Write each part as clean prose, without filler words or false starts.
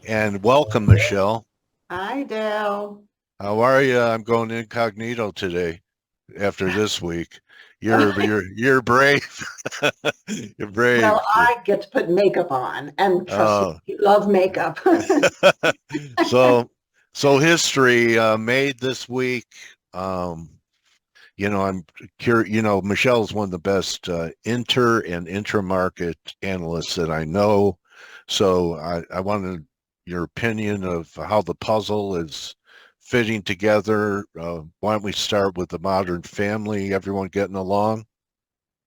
And welcome, Michelle. Hi, Dale. How are you? I'm going incognito today after this week. You're brave. You're Well, brave. I get to put makeup on, and trust me, Oh, you love makeup. so history made this week. Um, I'm curious. Michelle's one of the best inter and intramarket analysts that I know. So I wanted your opinion of how the puzzle is fitting together. Why don't we start with the Modern Family? Everyone getting along?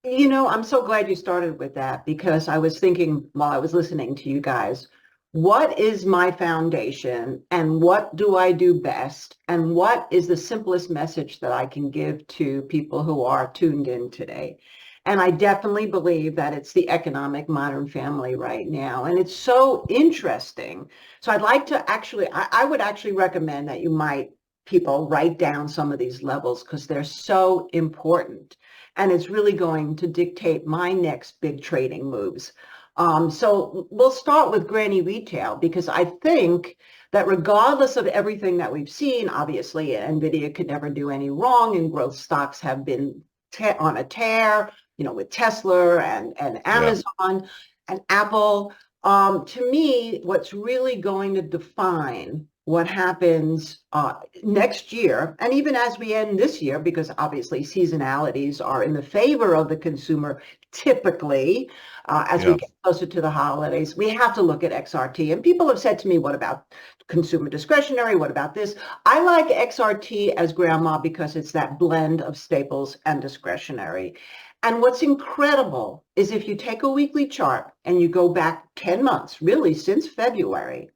I'm so glad you started with that because I was thinking while I was listening to you guys, what is my foundation and what do I do best? And what is the simplest message that I can give to people who are tuned in today? And I definitely believe that it's the economic modern family right now. And it's so interesting. So I'd like to actually, I would actually recommend that you might, people write down some of these levels because they're so important and it's really going to dictate my next big trading moves. So we'll start with granny retail because I think that regardless of everything that we've seen, obviously NVIDIA could never do any wrong and growth stocks have been on a tear, with Tesla and Yeah, Amazon and Apple. To me, what's really going to define what happens next year, and even as we end this year, because obviously seasonalities are in the favor of the consumer typically, as we yeah, get closer to the holidays, we have to look at XRT. And people have said to me, what about consumer discretionary? What about this? I like XRT as grandma because it's that blend of staples and discretionary. And what's incredible is if you take a weekly chart and you go back 10 months, really since February,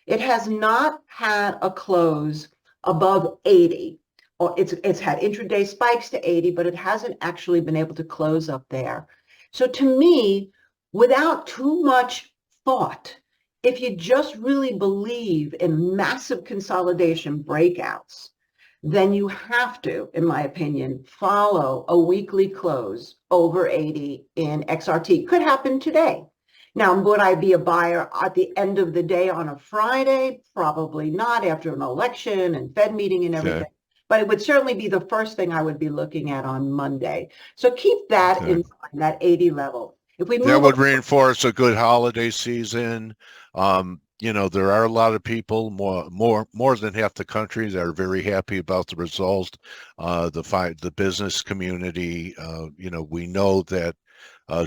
it has not had a close above 80. Or it's had intraday spikes to 80, but it hasn't actually been able to close up there. So to me, without too much thought, if you just really believe in massive consolidation breakouts, then you have to, in my opinion, follow a weekly close over 80 in XRT. Could happen today. Now, would I be a buyer at the end of the day on a Friday? Probably not after an election and Fed meeting and okay, everything. But it would certainly be the first thing I would be looking at on Monday. So keep that in okay. mind, that 80 level. If we That move would reinforce a good holiday season. There are a lot of people, more than half the country, that are very happy about the result. The business community, we know that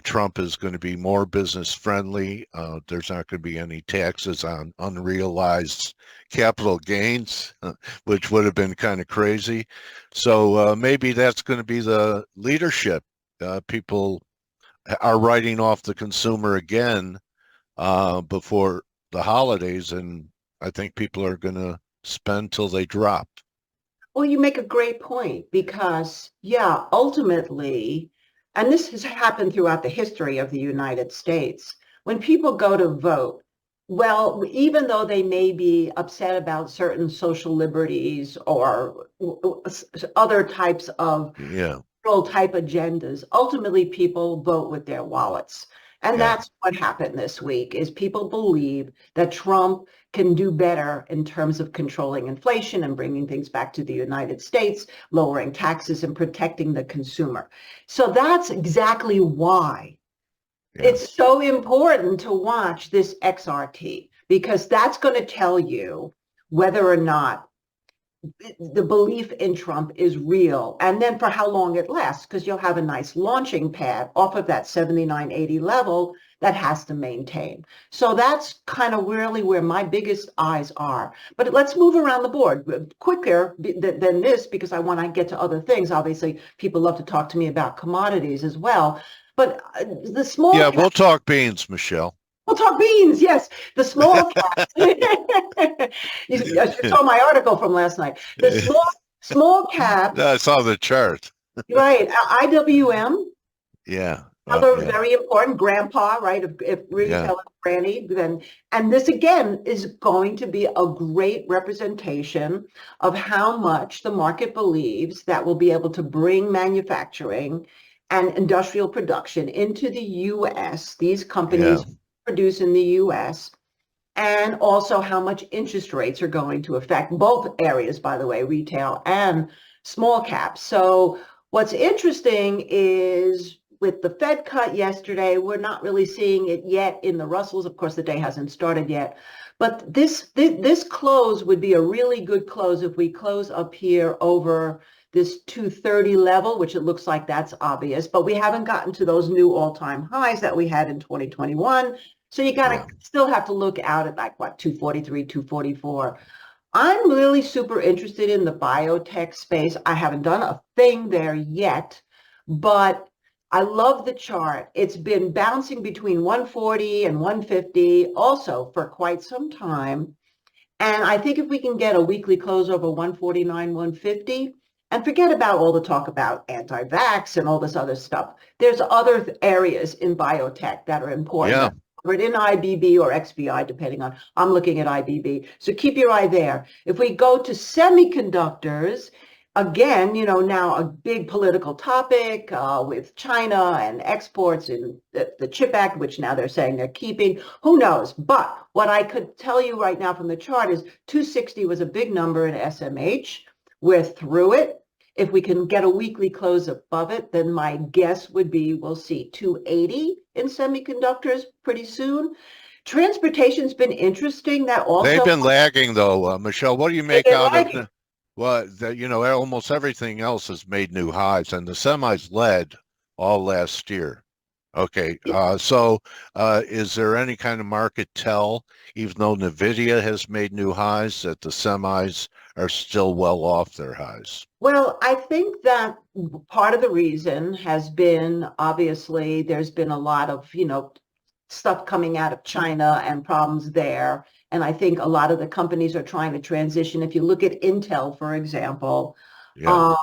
Trump is going to be more business friendly. There's not going to be any taxes on unrealized capital gains, which would have been kind of crazy. So maybe that's going to be the leadership. People are writing off the consumer again before the holidays, and I think people are going to spend till they drop. Well, you make a great point because, yeah, ultimately, and this has happened throughout the history of the United States, when people go to vote, well, even though they may be upset about certain social liberties or other types of Yeah, type agendas, ultimately people vote with their wallets. And yeah, that's what happened this week is people believe that Trump can do better in terms of controlling inflation and bringing things back to the United States, lowering taxes and protecting the consumer. So that's exactly why yeah, it's so important to watch this XRT because that's going to tell you whether or not the belief in Trump is real, and then for how long it lasts, because you'll have a nice launching pad off of that 79.80 level that has to maintain. So that's kind of really where my biggest eyes are. But let's move around the board quicker than this because I want to get to other things. Obviously, people love to talk to me about commodities as well. But the small yeah. cap, We'll talk beans, Michelle. we'll talk beans. Yes, the small cap. You saw my article from last night. The small I caps, saw the chart. right? IWM, Yeah, another yeah, very important grandpa, right? If yeah, retail is granny, then and this again is going to be a great representation of how much the market believes that will be able to bring manufacturing and industrial production into the U.S. These yeah, companies produce in the U.S. and also how much interest rates are going to affect both areas, by the way, retail and small caps. So what's interesting is with the Fed cut yesterday, we're not really seeing it yet in the Russells. Of course, the day hasn't started yet. But this close would be a really good close if we close up here over this 230 level, which it looks like that's obvious, but we haven't gotten to those new all-time highs that we had in 2021. So you got Yeah. to still have to look out at like what, 243, 244. I'm really super interested in the biotech space. I haven't done a thing there yet, but I love the chart. It's been bouncing between 140 and 150 also for quite some time. And I think if we can get a weekly close over 149, 150, and forget about all the talk about anti-vax and all this other stuff, there's other areas in biotech that are important. Yeah. We're in IBB or XBI, depending on, I'm looking at IBB. So keep your eye there. If we go to semiconductors, again, now a big political topic with China and exports and the CHIP Act, which now they're saying they're keeping. Who knows? But what I could tell you right now from the chart is 260 was a big number in SMH. We're through it. If we can get a weekly close above it, then my guess would be we'll see 280 in semiconductors pretty soon. Transportation's been interesting. That They've also, been lagging though, Michelle. What do you they've make been out of lagging. well, almost everything else has made new highs, and the semis led all last year. Okay, is there any kind of market tell, even though Nvidia has made new highs, that the semis are still well off their highs? Well, I think that part of the reason has been obviously there's been a lot of, stuff coming out of China and problems there. And I think a lot of the companies are trying to transition. If you look at Intel, for example, Yeah, um,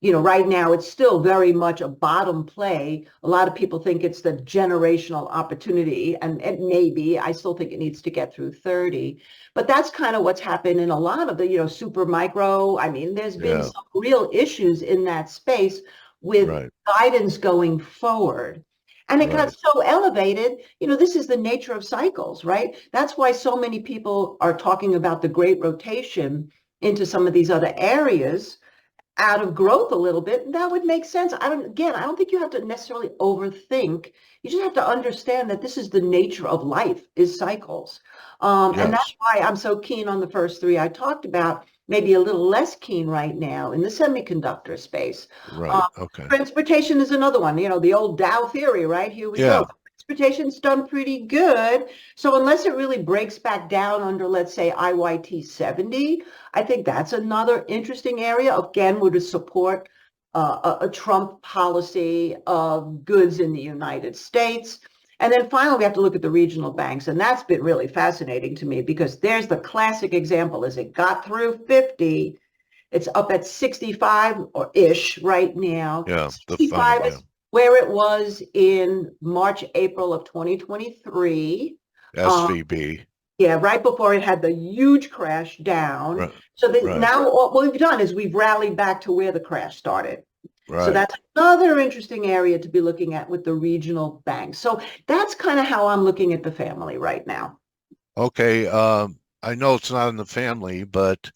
right now it's still very much a bottom play. A lot of people think it's the generational opportunity, and it may be. I still think it needs to get through 30. But that's kind of what's happened in a lot of the, super micro. I mean, there's been yeah, some real issues in that space with right, guidance going forward. And it got right. so elevated, this is the nature of cycles, right? That's why so many people are talking about the great rotation into some of these other areas out of growth a little bit. That would make sense. I don't think you have to necessarily overthink. You just have to understand that this is the nature of life is cycles. And that's Yes, why I'm so keen on the first three I talked about, maybe a little less keen right now in the semiconductor space. right. Okay. Transportation is another one, the old Dow theory, right? Here we Yeah. go. Transportation's done pretty good. So unless it really breaks back down under, let's say, IYT 70, I think that's another interesting area. Again, would support a Trump policy of goods in the United States. And then finally, we have to look at the regional banks. And that's been really fascinating to me because there's the classic example. As it got through 50, it's up at 65 or ish right now. Yeah, the funny, 65 yeah. is where it was in March, April of 2023. SVB. Yeah, right before it had the huge crash down. Right, So that right, now what we've done is we've rallied back to where the crash started. So right. that's another interesting area to be looking at with the regional banks. So that's kind of how I'm looking at the family right now. Okay, I know it's not in the family, but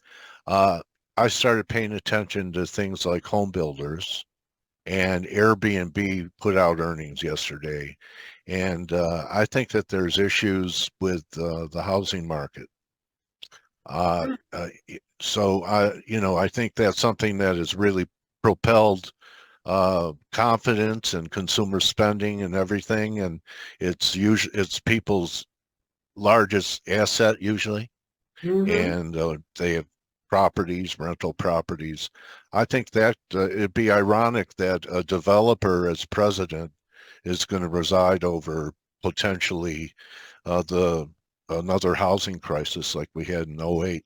uh, I started paying attention to things like home builders, and Airbnb put out earnings yesterday. And I think that there's issues with the housing market. Uh, uh, I think that's something that has really propelled confidence and consumer spending and everything. And it's people's largest asset usually, Mm-hmm. and they have properties, rental properties. I think that it'd be ironic that a developer as president is going to reside over potentially the another housing crisis like we had in '08.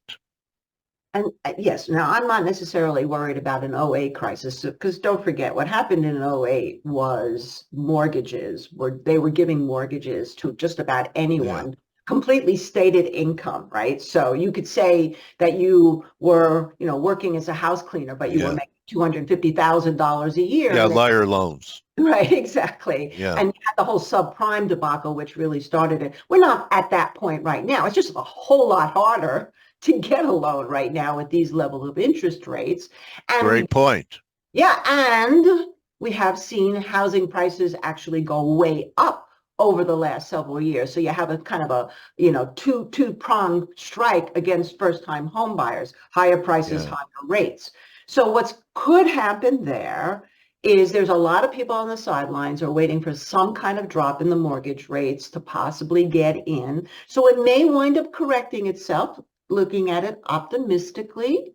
And yes, now I'm not necessarily worried about an '08 crisis because don't forget what happened in '08 was they were giving mortgages to just about Yeah, anyone, completely stated income, right? So you could say that you were, working as a house cleaner, but you were yeah, making $250,000 a year. Yeah, And they, liar loans. right, exactly. Yeah, And you had the whole subprime debacle, which really started it. We're not at that point right now. It's just a whole lot harder to get a loan right now at these levels of interest rates. And great point. yeah, and we have seen housing prices actually go way up over the last several years. So you have a kind of a, two-pronged strike against first-time home buyers, higher prices, Yeah. higher rates. So what could happen there is there's a lot of people on the sidelines are waiting for some kind of drop in the mortgage rates to possibly get in. So it may wind up correcting itself, looking at it optimistically,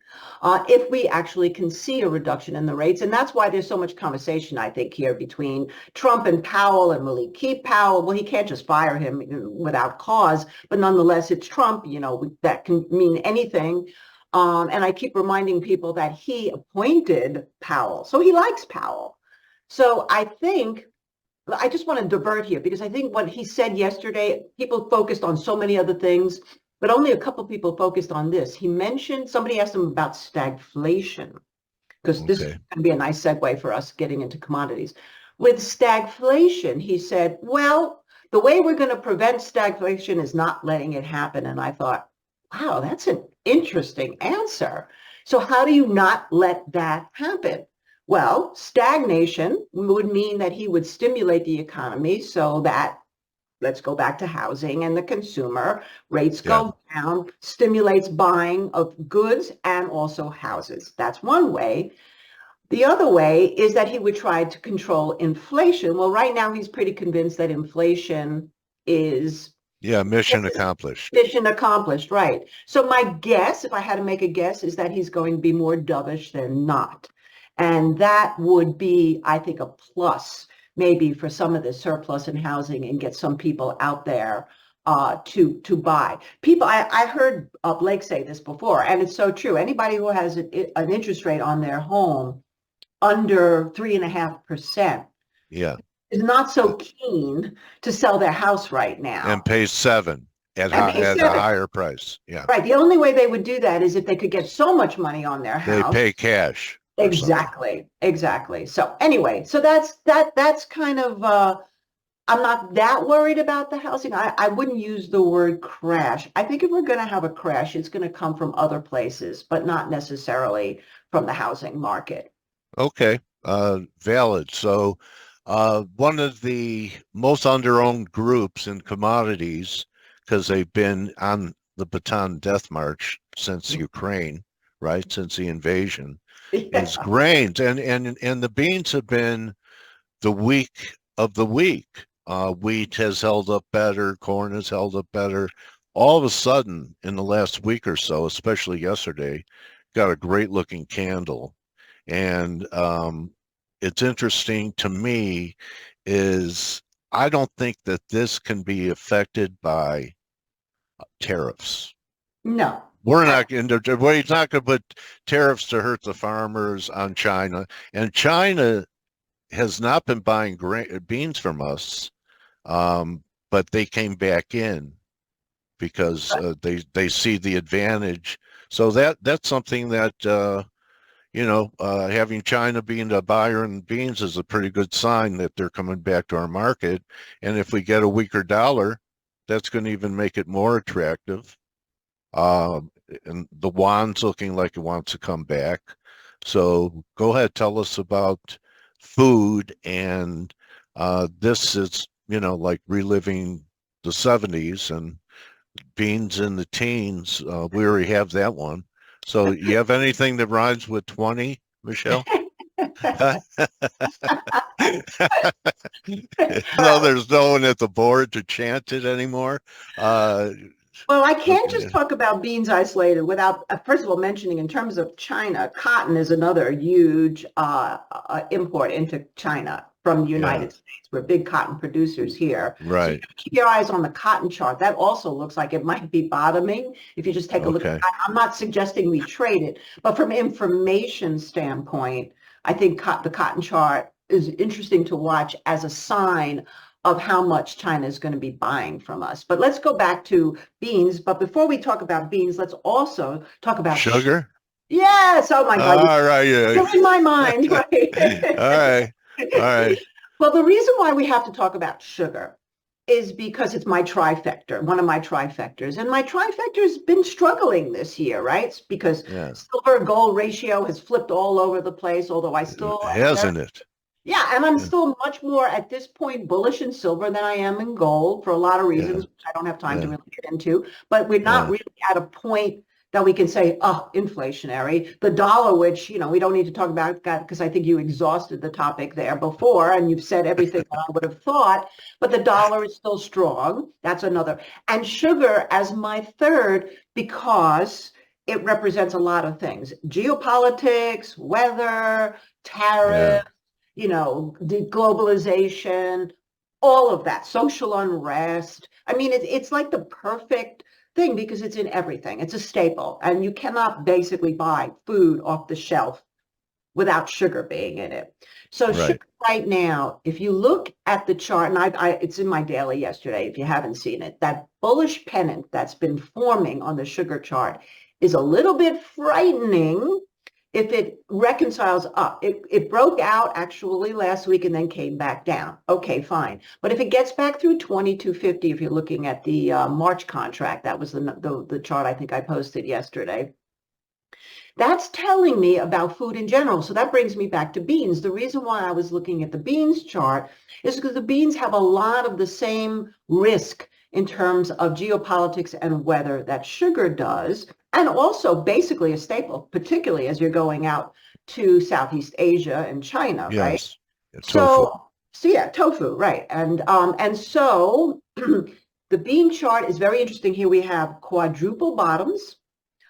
if we actually can see a reduction in the rates. And that's why there's so much conversation, I think, here between Trump and Powell, and will he keep Powell? Well, he can't just fire him without cause, but nonetheless, it's Trump, that can mean anything. And I keep reminding people that he appointed Powell, so he likes Powell. So I just want to divert here because I think what he said yesterday, people focused on so many other things, but only a couple people focused on this. He mentioned, somebody asked him about stagflation, because this is Okay. going to be a nice segue for us getting into commodities. With stagflation, he said, well, the way we're going to prevent stagflation is not letting it happen. And I thought, wow, that's an interesting answer. So how do you not let that happen? Well, stagnation would mean that he would stimulate the economy so that, let's go back to housing and the consumer, rates Yeah. go down, stimulates buying of goods and also houses. That's one way. The other way is that he would try to control inflation. Well, right now he's pretty convinced that inflation is Yeah, mission accomplished. mission accomplished, right? So my guess, if I had to make a guess, is that he's going to be more dovish than not. And that would be, I think, a plus maybe for some of the surplus in housing and get some people out there to buy. People, I heard Blake say this before, and it's so true. Anybody who has an interest rate on their home under 3.5% Yeah. is not so keen to sell their house right And now. pay 7 at And pay at a 7. higher price. Yeah. Right. The only way they would do that is if they could get so much money on their They house. pay cash or something. Exactly. So anyway, so that's kind of I'm not that worried about the housing. I wouldn't use the word crash. I think if we're going to have a crash, it's going to come from other places, but not necessarily from the housing market. Okay. Valid. So one of the most underowned groups in commodities, because they've been on the Bataan Death March since Ukraine, right? Since the invasion, is Yeah. grains. And the beans have been the week of the week. Wheat has held up better, corn has held up better. All of a sudden, in the last week or so, especially yesterday, got a great looking candle. And it's interesting to me is I don't think that this can be affected by tariffs. No. We're not going to, well, he's not going to put tariffs to hurt the farmers on China. And China has not been buying beans from us, but they came back in because they see the advantage. So that's something that having China being a buyer in beans is a pretty good sign that they're coming back to our market. And if we get a weaker dollar, that's going to even make it more attractive. And the yuan's looking like it wants to come back. So go ahead, tell us about food. And this is, like reliving the 70s and beans in the teens. We already have that one. So you have anything that rhymes with 20, Michelle? No, there's no one at the board to chant it anymore. Well, I can't just Okay. talk about beans isolated without, first of all, mentioning in terms of China, cotton is another huge import into China from the Yeah, United States. We're big cotton producers here. So you right. keep your eyes on the cotton chart. That also looks like it might be bottoming. If you just take a look, Okay. I'm not suggesting we trade it, but from information standpoint, I think the cotton chart is interesting to watch as a sign of how much China is going to be buying from us. But let's go back to beans. But before we talk about beans, let's also talk about Sugar? Yes. Oh my God. All right. Yeah. You're in my mind, right? All right. All right. Well, the reason why we have to talk about sugar is because it's my trifecta, one of my trifectors. And my trifecta's been struggling this year, right? It's because Yeah. silver gold ratio has flipped all over the place, although I still am very, Hasn't it? yeah, and I'm Yeah. still much more at this point bullish in silver than I am in gold for a lot of Yeah. reasons, which I don't have time to Yeah. really get into. But we're not Yeah. really at a point that we can say, oh, inflationary. The dollar, which, we don't need to talk about that because I think you exhausted the topic there before and you've said everything that I would have thought, but the dollar is still strong. That's another. And sugar as my third because it represents a lot of things. Geopolitics, weather, Yeah. tariffs, deglobalization, all of that, social unrest. I mean, it's like the perfect thing because it's in everything. It's a staple. And you cannot basically buy food off the shelf without sugar being in it. So Right. sugar right now, if you look at the chart, and it's in my daily yesterday, if you haven't seen it, that bullish pennant that's been forming on the sugar chart is a little bit frightening if it reconciles up. It broke out actually last week and then came back down. Okay, fine. But if it gets back through 2250, if you're looking at the March contract, that was the chart I think I posted yesterday. That's telling me about food in general. So that brings me back to beans. The reason why I was looking at the beans chart is because the beans have a lot of the same risk in terms of geopolitics and weather that sugar does, and also basically a staple, particularly as you're going out to Southeast Asia and China, right? Yes. Tofu. So yeah, tofu, right? And so the bean chart is very interesting. Here we have quadruple bottoms.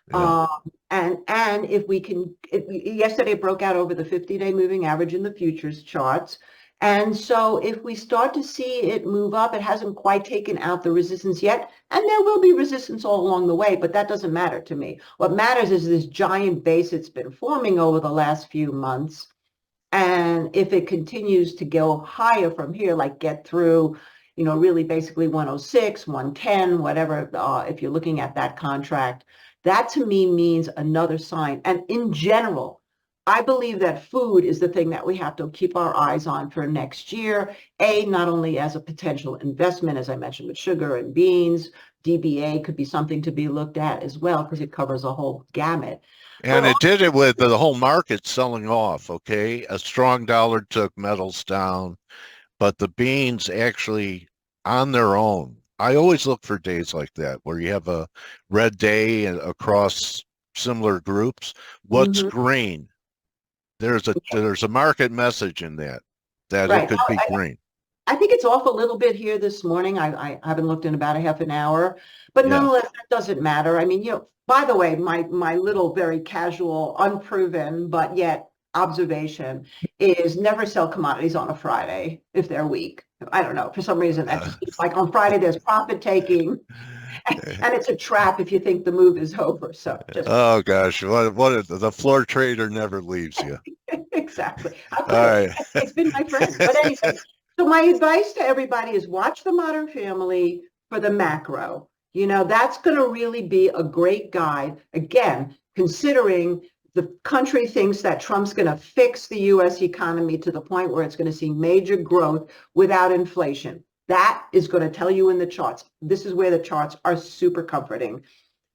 Yeah. Um, and if we can, yesterday it broke out over the 50-day moving average in the futures charts. And so if we start to see it move up, it hasn't quite taken out the resistance yet. And there will be resistance all along the way, but that doesn't matter to me. What matters is this giant base it's been forming over the last few months. And if it continues to go higher from here, like get through, really basically 106, 110, whatever, if you're looking at that contract, that to me means another sign. And in general, I believe that food is the thing that we have to keep our eyes on for next year. Not only as a potential investment, as I mentioned with sugar and beans, DBA could be something to be looked at as well because it covers a whole gamut. But And it did it with the whole market selling off. Okay. A strong dollar took metals down, but the beans actually on their own. I always look for days like that where you have a red day across similar groups. What's mhm, green? There's a market message in that it right. could be green. I think it's off a little bit here this morning. I haven't looked in about a half an hour, but Yeah. nonetheless, that doesn't matter. I mean, by the way, my little very casual, unproven, but yet observation is never sell commodities on a Friday if they're weak. I don't know. For some reason, that Uh, just seems like on Friday there's profit taking, and it's a trap if you think the move is over. So just oh gosh, the floor trader never leaves you. exactly. How All could it? right. It's been my friend. But anyway, so my advice to everybody is watch The Modern Family for the macro. That's going to really be a great guide. Again, considering the country thinks that Trump's going to fix the U.S. economy to the point where it's going to see major growth without inflation. That is going to tell you in the charts. This is where the charts are super comforting.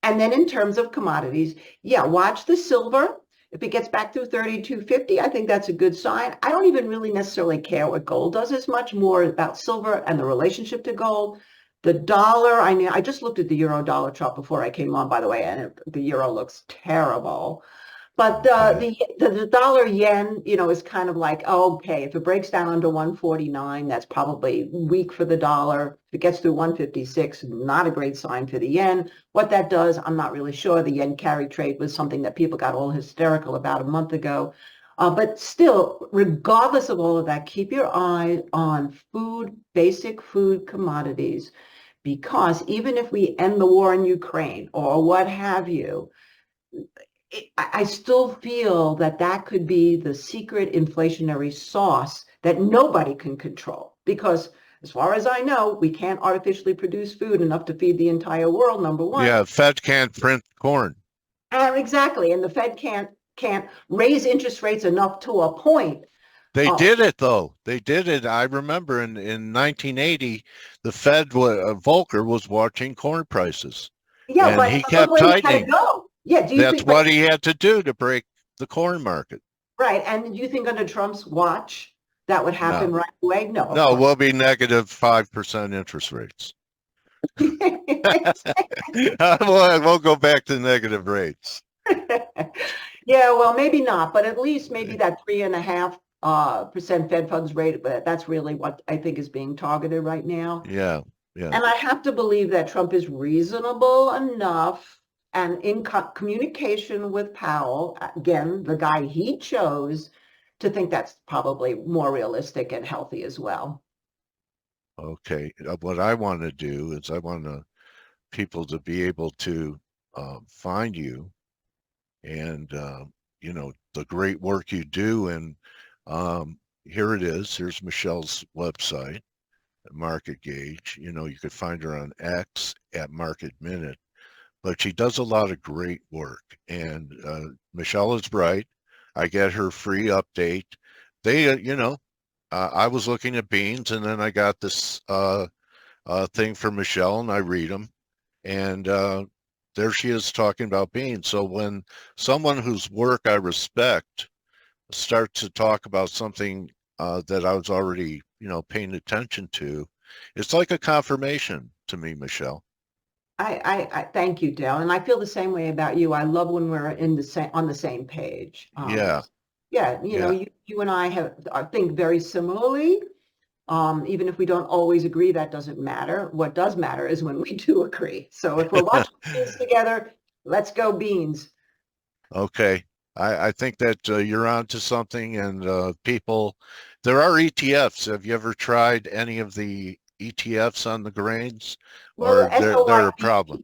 And then in terms of commodities, yeah, watch the silver. If it gets back through 3250, I think that's a good sign. I don't even really necessarily care what gold does as much, more about silver and the relationship to gold. The dollar, I mean, I just looked at the euro dollar chart before I came on, by the way, and the euro looks terrible. But Okay. the dollar yen, is kind of like, oh, okay, if it breaks down under 149, that's probably weak for the dollar. If it gets through 156, not a great sign for the yen. What that does, I'm not really sure. The yen carry trade was something that people got all hysterical about a month ago. But still, regardless of all of that, keep your eye on food, basic food commodities, because even if we end the war in Ukraine or what have you, I still feel that that could be the secret inflationary sauce that nobody can control because as far as I know, we can't artificially produce food enough to feed the entire world, number one. Yeah, Fed can't print corn. Exactly. And the Fed can't raise interest rates enough to a point. They Uh, did it though. They did it. I remember in 1980, the Volcker was watching corn prices, yeah, and but he look kept where he had to tightening. go. Yeah, do you That's think, but what he had to do to break the corn market. right, and do you think under Trump's watch that would happen No, right away? No, of no, course. we'll be negative 5% interest rates. We'll go back to negative rates. Yeah, well, maybe not, but at least maybe that 3.5% Fed funds rate, but that's really what I think is being targeted right now. Yeah, yeah. And I have to believe that Trump is reasonable enough and in communication with Powell, again, the guy he chose, to think that's probably more realistic and healthy as well. Okay. What I want to do is I want people to be able to find you and the great work you do. And here it is. Here's Michelle's website, Market Gauge. You could find her on X at Market Minute, but she does a lot of great work. And Michelle is right. I get her free update. They, I was looking at beans, and then I got this thing for Michelle, and I read them, and there she is talking about beans. So when someone whose work I respect starts to talk about something that I was already, paying attention to, it's like a confirmation to me, Michelle. I thank you, Dale, and I feel the same way about you. I love when we're in the same on the same page. Yeah, Yeah, yeah. you and I think very similarly. Even if we don't always agree, that doesn't matter. What does matter is when we do agree. So if we're watching beans together, let's go beans. Okay. I think that you're onto something, and there are ETFs. Have you ever tried any of the ETFs on the grains, Well, or they're a problem? SOYB.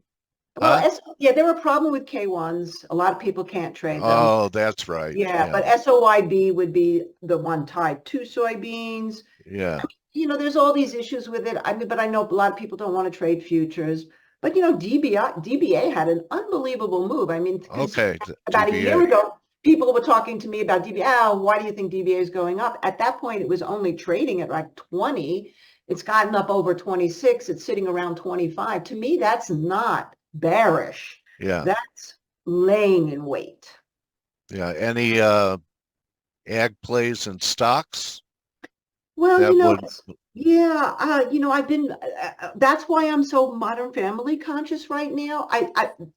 Well, Huh? yeah, there were a problem with K1s. A lot of people can't trade them. Oh, that's right. Yeah, Yeah. but SOYB would be the one tied to soybeans. Yeah. There's all these issues with it. I mean, but I know a lot of people don't want to trade futures. But DBA had an unbelievable move. I mean, Okay. about a year DBA. ago, people were talking to me about DBA. Oh, why do you think DBA is going up? At that point, it was only trading at like 20. It's gotten up over 26. It's sitting around 25. To me, that's not bearish. Yeah. That's laying in wait. Yeah. Any ag plays and stocks Well, that would, yeah, I've been, that's why I'm so Modern Family conscious right now.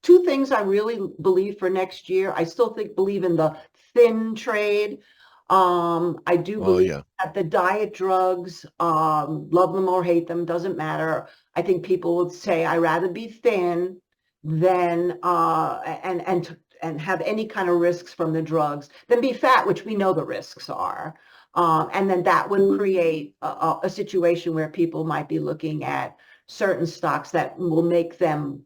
Two things I really believe for next year. I still believe in the thin trade. I do oh, believe yeah. that the diet drugs, love them or hate them, doesn't matter. I think people would say, I rather be thin than, and have any kind of risks from the drugs than be fat, which we know the risks are. And then that would create a situation where people might be looking at certain stocks that will make them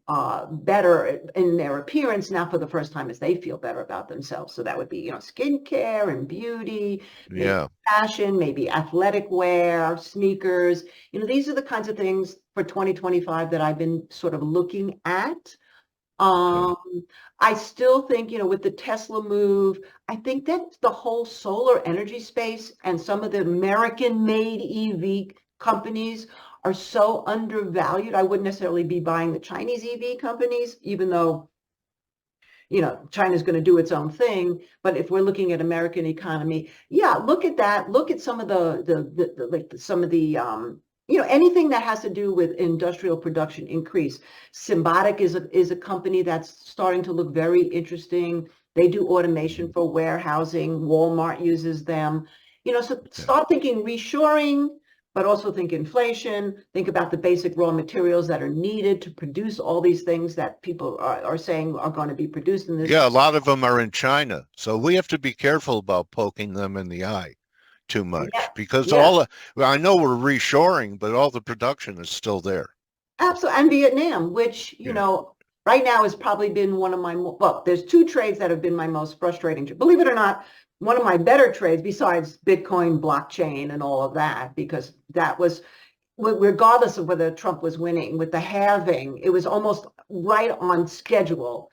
better in their appearance now for the first time as they feel better about themselves. So that would be, skincare and beauty, maybe Yeah. fashion, maybe athletic wear, sneakers. These are the kinds of things for 2025 that I've been sort of looking at. Okay. Um, I still think, with the Tesla move, I think that the whole solar energy space and some of the American-made EV companies are so undervalued. I wouldn't necessarily be buying the Chinese EV companies, even though, China's going to do its own thing. But if we're looking at American economy, yeah, look at that. Look at some of some of the anything that has to do with industrial production increase. Symbotic is a company that's starting to look very interesting. They do automation for warehousing. Walmart uses them. So Okay. start thinking reshoring, but also think inflation, think about the basic raw materials that are needed to produce all these things that people are saying are going to be produced in this. Yeah, a lot of them are in China. So we have to be careful about poking them in the eye too Yeah, much because yeah, well, I know we're reshoring, but all the production is still there. absolutely. And Vietnam, which, Yeah. right now has probably been one of my, well, there's two trades that have been my most frustrating. Believe it or not, one of my better trades besides Bitcoin, blockchain, and all of that, because that was, regardless of whether Trump was winning with the halving, it was almost right on schedule.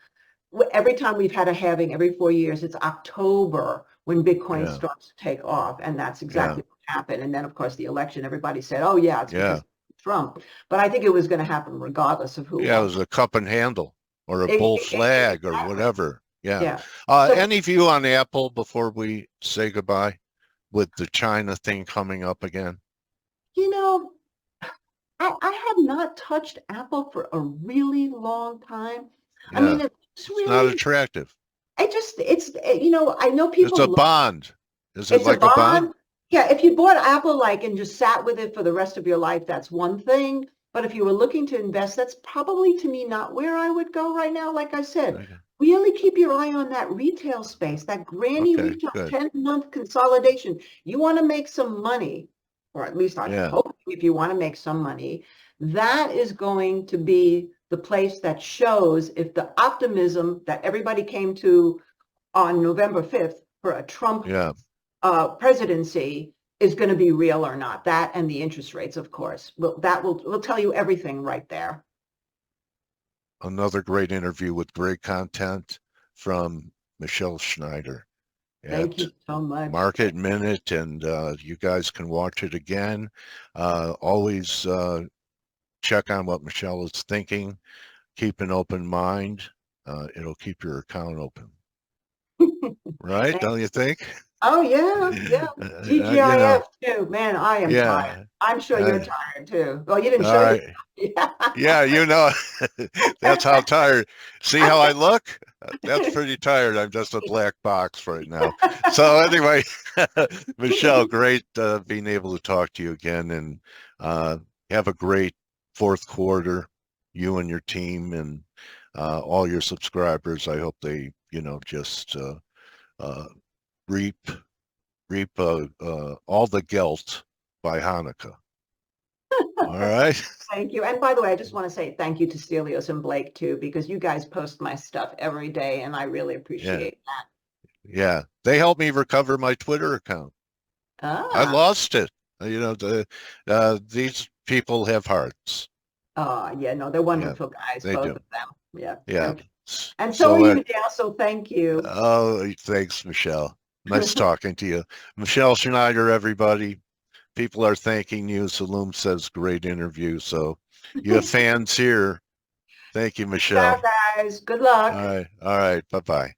every time we've had a halving, every 4 years, it's October when Bitcoin Yeah. starts to take off. And that's Yeah. exactly what happened. And then, of course, the election, everybody said, oh, yeah, it's because Yeah. of Trump. But I think it was going to happen regardless of who Yeah. It won. was a cup and handle or a bull flag or Exactly. whatever. Yeah. Yeah. So, Any view on Apple before we say goodbye with the China thing coming up again? you know, I have not touched Apple for a really long time. I mean, Yeah. it's It's not really, attractive. I know It's a people bond. Is it It's a like a bond? bond. Yeah, if you bought Apple like and just sat with it for the rest of your life, that's one thing. But if you were looking to invest, that's probably to me not where I would go right now. Like I said, Okay. really keep your eye on that retail space, that granny Okay. retail Good. 10-month consolidation. You want to make some money, or at least I'm Yeah. hoping if you want to make some money, that is going to be the place that shows if the optimism that everybody came to on November 5th for a Trump Yeah. presidency is going to be real or not. That and the interest rates, of course. That will tell you everything right there. Another great interview with great content from Michelle Schneider Thank at you so much. Market Minute, and you guys can watch it again. Always check on what Michelle is thinking. Keep an open mind. It'll keep your account open. Right? Don't you think? Oh, yeah, yeah. You know, TGIF too. Man, I am tired. yeah. I'm sure you're Uh, tired too. Well, you didn't all show you. right. Yeah, you know, that's how tired. See how I look? That's pretty tired. I'm just a black box right now. So anyway, Michelle, great being able to talk to you again, and have a great fourth quarter, you and your team and all your subscribers. I hope they, just uh, reap all the guilt by Hanukkah. All right. Thank you. And by the way, I just want to say thank you to Stelios and Blake too, because you guys post my stuff every day, and I really Yeah. appreciate that. Yeah. They helped me recover my Twitter account. I Ah, lost it. These people have hearts. yeah, no, they're Yeah, wonderful guys, they both do. of them. Yeah. Yeah. Okay. And so are So, you, Dale. So thank you. oh, thanks, Michelle. Nice talking to you. Michelle Schneider, everybody. People are thanking you. Saloom says great interview. So you have fans here. Thank you, Ciao, Michelle. guys. Good luck. All right. All right. Bye-bye.